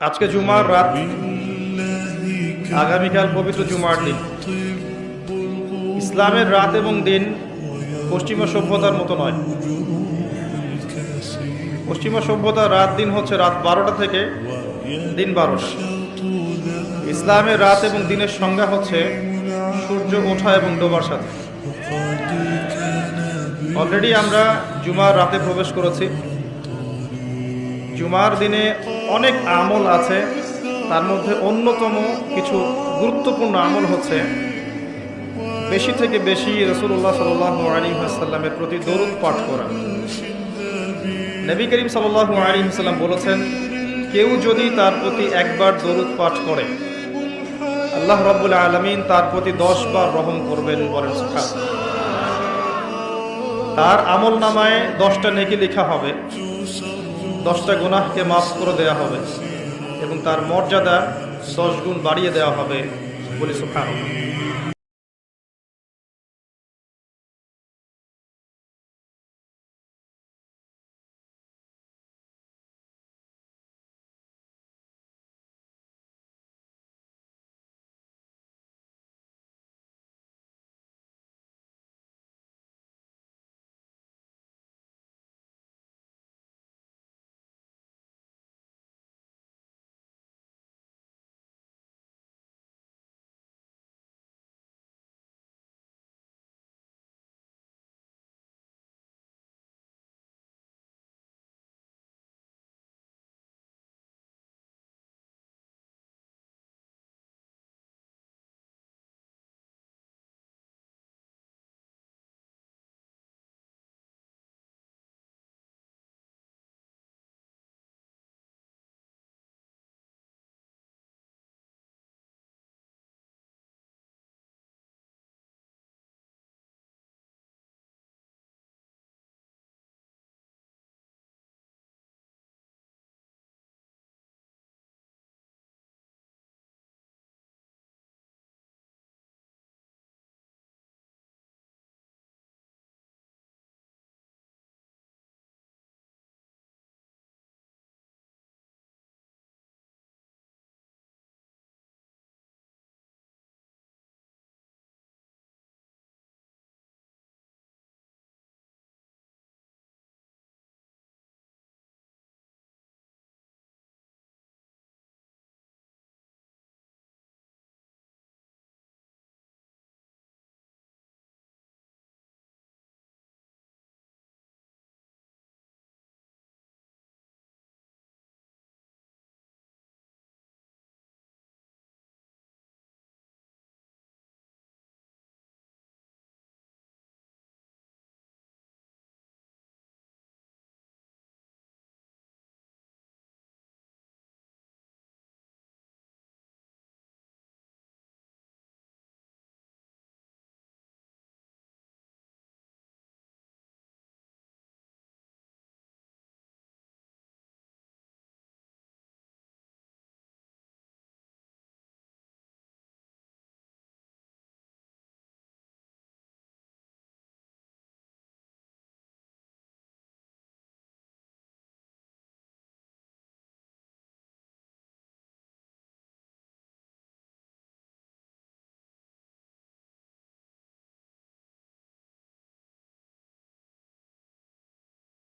আজকে জুমার রাত, আগামীকাল পবিত্র জুমার দিন। ইসলামের রাত এবং দিন পশ্চিমা সভ্যতার মতো নয়। পশ্চিমা সভ্যতার রাত দিন হচ্ছে রাত 12টা থেকে দিন 12টা। ইসলামের রাত এবং দিনের সংজ্ঞা হচ্ছে সূর্য ওঠা এবং ডোবার সাথে। অলরেডি আমরা জুমার রাতে প্রবেশ করেছি। জুমার দিনে অনেক আমল আছে, তার মধ্যে অন্যতম কিছু গুরুত্বপূর্ণ আমল হচ্ছে বেশি থেকে বেশি রাসূলুল্লাহ সাল্লাল্লাহু আলাইহি ওয়াসাল্লামের প্রতি দরুদ পাঠ করা। নবী করিম সাল্লাল্লাহু আলাইহি ওয়াসাল্লাম বলেছেন, কেউ যদি তার প্রতি একবার দরুদ পাঠ করে আল্লাহ রাব্বুল আলামিন তার প্রতি 10 বার রহম করবেন। বলেন সুবহানাল্লাহ। তার আমল নামায় 10টা নেকি লেখা হবে, 10টা গুনাহকে মাফ করে দেওয়া হবে এবং তার মর্যাদা 10 গুণ বাড়িয়ে দেওয়া হবে। বলি সুবহানাল্লাহ।